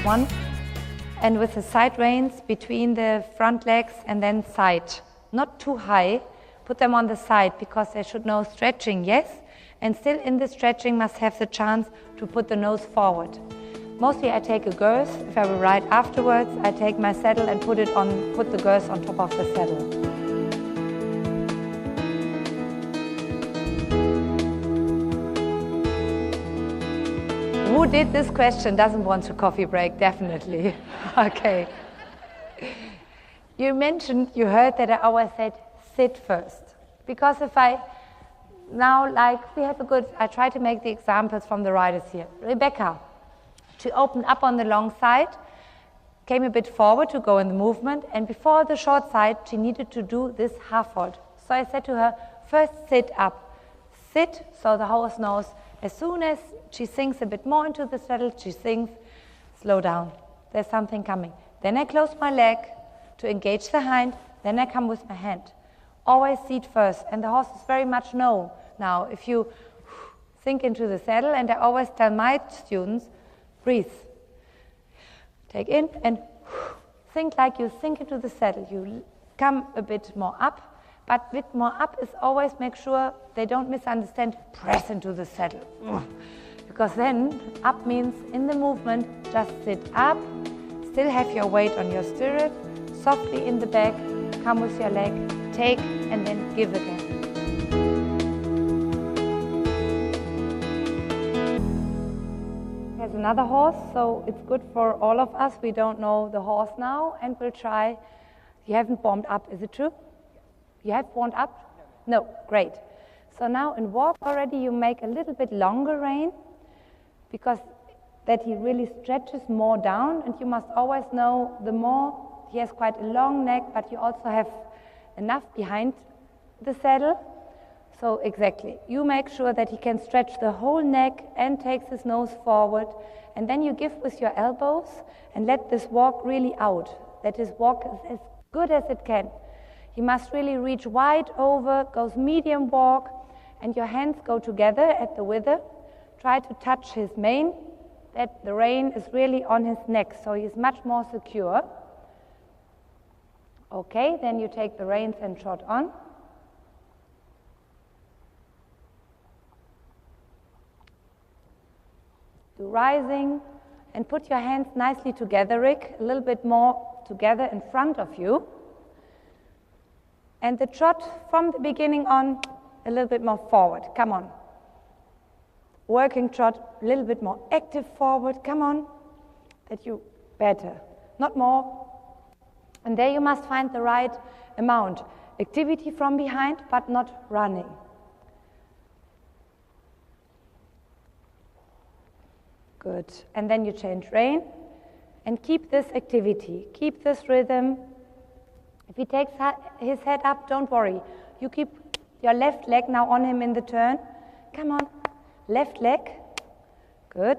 one. And with the side reins between the front legs and then side. Not too high. Put them on the side because they should know stretching, yes. And still in the stretching must have the chance to put the nose forward. Mostly I take a girth. If I will ride afterwards, I take my saddle and put the girth on top of the saddle. Who did this question doesn't want a coffee break? Definitely. Okay. You heard that I always said sit first. Because if I try to make the examples from the riders here. Rebecca, to open up on the long side, came a bit forward to go in the movement, and before the short side, she needed to do this half fold. So I said to her, first sit up. Sit, so the horse knows as soon as she sinks a bit more into the saddle, she sinks, slow down. There's something coming. Then I close my leg to engage the hind, then I come with my hand. Always seat first, and the horses very much know now if you sink into the saddle, and I always tell my students, breathe. Take in and think like you sink into the saddle. You come a bit more up, but a bit more up is always make sure they don't misunderstand, press into the saddle. Because then up means in the movement, just sit up, still have your weight on your stirrup, softly in the back, come with your leg, take and then give again. There's another horse, so it's good for all of us. We don't know the horse now, and we'll try. You haven't warmed up, is it true? You have warmed up? No, great. So now in walk already you make a little bit longer rein, because that he really stretches more down, and you must always know the more, he has quite a long neck, but you also have enough behind the saddle. So exactly, you make sure that he can stretch the whole neck and takes his nose forward, and then you give with your elbows and let this walk really out, that his walk is as good as it can. He must really reach wide over, goes medium walk, and your hands go together at the wither. Try to touch his mane, that the rein is really on his neck, so he's much more secure. Okay, then you take the reins and trot on. Do rising, and put your hands nicely together, Rick, a little bit more together in front of you. And the trot from the beginning on, a little bit more forward, come on. Working trot, a little bit more active forward, come on. That you better, not more. And there you must find the right amount. Activity from behind, but not running. Good. And then you change rein and keep this activity, keep this rhythm. If he takes his head up, don't worry. You keep your left leg now on him in the turn. Come on. Left leg. Good.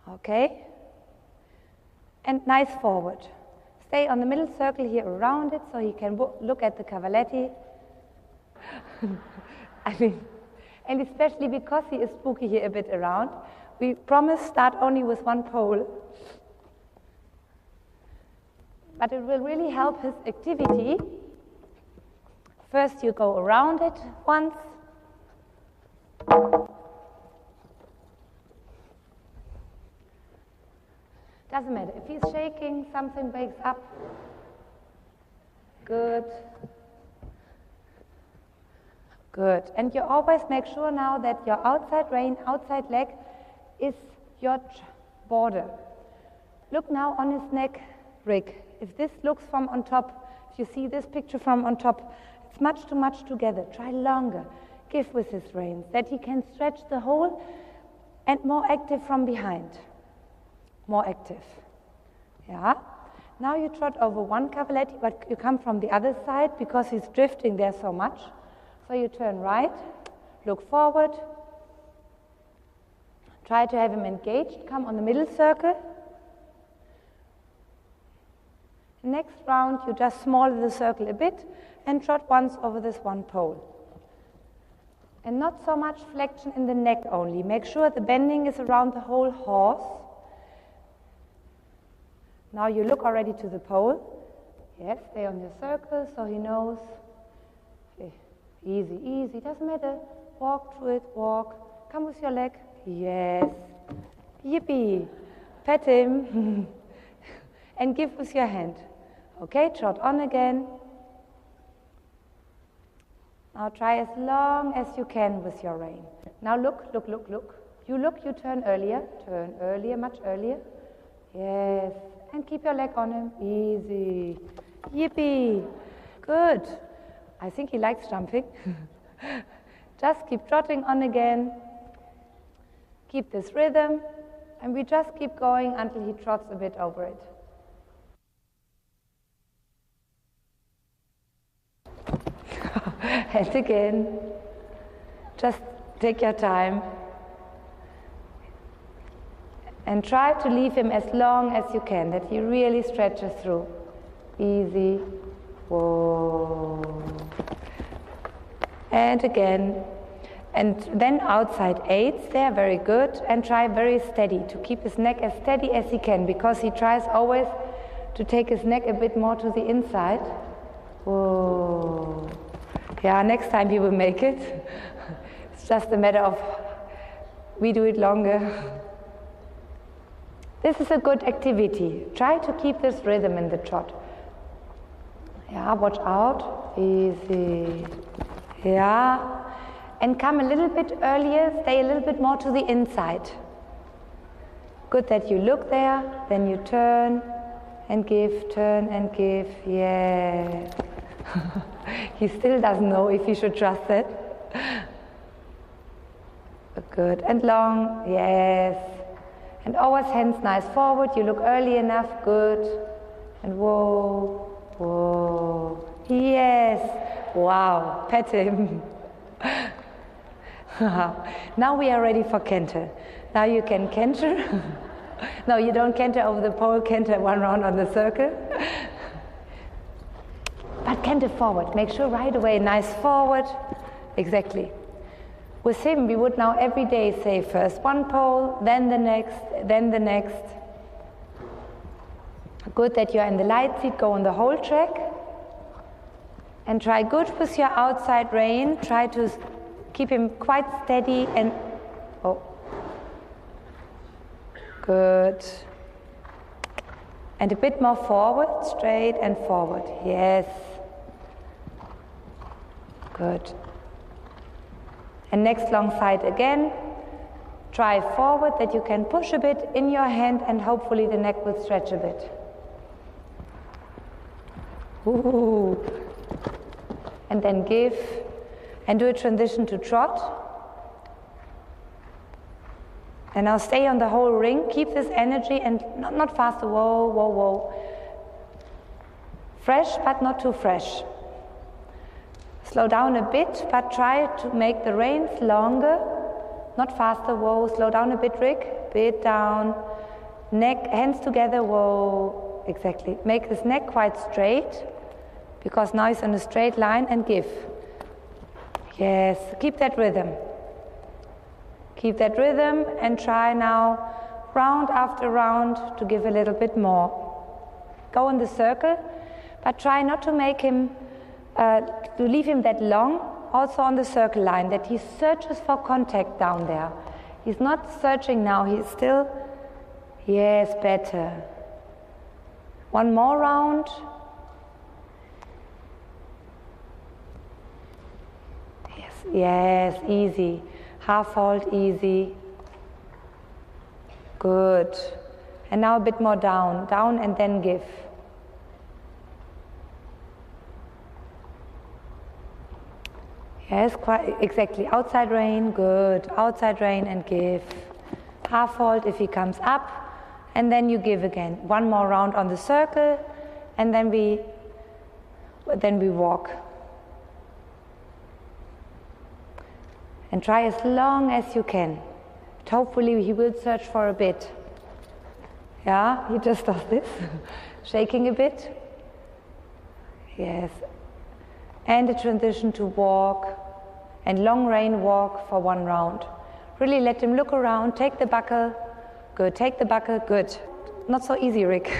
Okay. And nice forward. Stay on the middle circle here around it so he can look at the cavaletti. And especially because he is spooky here a bit around, we promise start only with one pole. But it will really help his activity. First you go around it once. Doesn't matter. If he's shaking, something wakes up. Good. Good. And you always make sure now that your outside rein, outside leg is your border. Look now on his neck, Rick. If this looks from on top, if you see this picture from on top, it's much too much together. Try longer. Give with his reins, that he can stretch the whole and more active from behind. More active. Yeah. Now you trot over one cavaletti, but you come from the other side because he's drifting there so much. So you turn right, look forward, try to have him engaged, come on the middle circle. Next round you just smaller the circle a bit and trot once over this one pole. And not so much flexion in the neck only. Make sure the bending is around the whole horse. Now you look already to the pole. Yes, stay on your circle so he knows. Easy, easy, doesn't matter. Walk through it, walk. Come with your leg. Yes. Yippee. Pet him. And give with your hand. Okay, trot on again. Now try as long as you can with your rein. Now look, look, look, look. You look, you turn earlier, much earlier. Yes, and keep your leg on him. Easy. Yippee. Good. I think he likes jumping. Just keep trotting on again. Keep this rhythm, and we just keep going until he trots a bit over it. And again, just take your time and try to leave him as long as you can, that he really stretches through. Easy. Whoa. And again. And then outside eights there, very good. And try very steady, to keep his neck as steady as he can, because he tries always to take his neck a bit more to the inside. Whoa. Yeah, next time he will make it. It's just a matter of we do it longer. This is a good activity. Try to keep this rhythm in the trot. Yeah, watch out. Easy. Yeah. And come a little bit earlier, stay a little bit more to the inside. Good that you look there, then you turn and give, turn and give. Yeah. He still doesn't know if he should trust it. Good. And long. Yes. And always hands nice forward. You look early enough. Good. And whoa. Whoa. Yes. Wow. Pet him. Now we are ready for canter. Now you can canter. No, you don't canter over the pole. Canter one round on the circle. But canter forward. Make sure right away, nice forward. Exactly. With him, we would now every day say first one pole, then the next, then the next. Good that you're in the light seat, go on the whole track. And try good with your outside rein. Try to keep him quite steady and, oh. Good. And a bit more forward, straight and forward. Yes. Good. And next long side again. Try forward that you can push a bit in your hand and hopefully the neck will stretch a bit. Ooh. And then give and do a transition to trot. And now stay on the whole ring. Keep this energy and not faster. Whoa, whoa, whoa. Fresh, but not too fresh. Slow down a bit, but try to make the reins longer. Not faster. Whoa, slow down a bit, Rick. Bit down. Neck, hands together. Whoa, exactly. Make his neck quite straight, because now he's on a straight line, and give. Yes, keep that rhythm. Keep that rhythm and try now round after round to give a little bit more. Go in the circle, but try not to make him, to leave him that long, also on the circle line, that he searches for contact down there. He's not searching now, he's still, yes, better. One more round. Yes, yes, easy. Half hold, easy. Good. And now a bit more down. Down and then give. Yes, quite exactly. Outside rein, good. Outside rein and give. Half hold if he comes up. And then you give again. One more round on the circle. And then we walk. And try as long as you can. But hopefully he will search for a bit. Yeah, he just does this. Shaking a bit. Yes. And a transition to walk. And long rein walk for one round. Really let him look around. Take the buckle. Good. Take the buckle. Good. not so easy, Rick,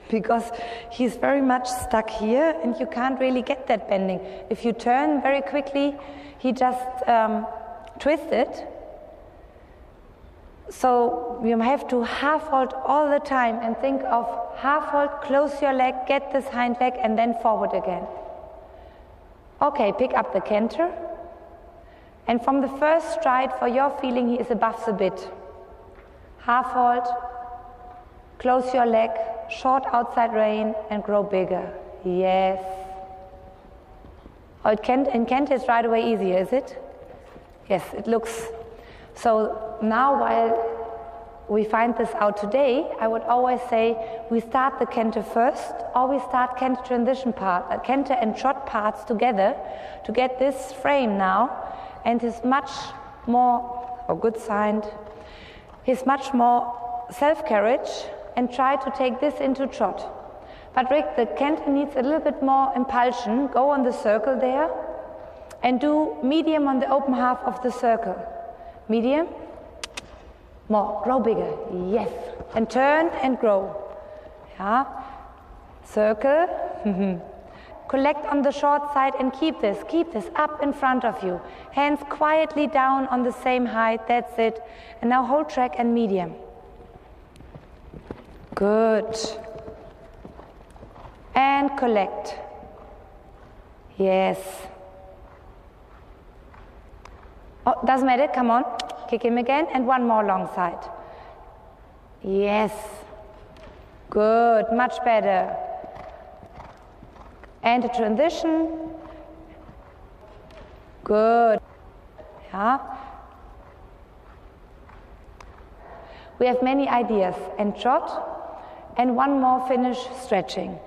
because he's very much stuck here and you can't really get that bending. If you turn very quickly, he just twists it. So you have to half hold all the time and think of half hold, close your leg, get this hind leg, and then forward again. Okay, pick up the canter. And from the first stride, for your feeling, he is above the bit. Half hold, close your leg, short outside rein, and grow bigger. Yes. Oh, in canter it's right away easier, is it? Yes, it looks. So now while we find this out today, I would always say we start the canter first, or we start canter transition part, canter and trot parts together to get this frame now, and is much more, good sign, he's much more self-carriage, and try to take this into trot. But Rick, the canter needs a little bit more impulsion. Go on the circle there, and do medium on the open half of the circle. Medium, more, grow bigger, yes, and turn and grow, yeah, circle, collect on the short side and keep this up in front of you, hands quietly down on the same height, that's it, and now hold track and medium, good, and collect, yes. Oh, doesn't matter, come on, kick him again, and one more long side. Yes, good, much better. And a transition, good, yeah. We have many ideas, and trot, and one more finish stretching.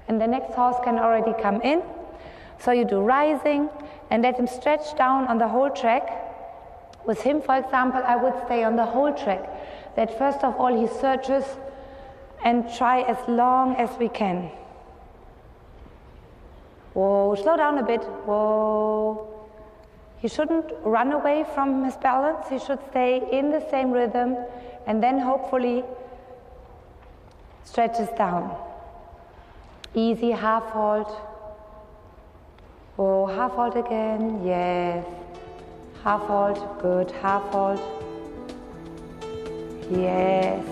And the next horse can already come in, so you do rising, and let him stretch down on the whole track. With him, for example, I would stay on the whole track. That first of all he searches and try as long as we can. Whoa, slow down a bit. Whoa. He shouldn't run away from his balance. He should stay in the same rhythm and then hopefully stretches down. Easy half hold. Oh, half hold again, yes. Half hold, good, half hold. Yes.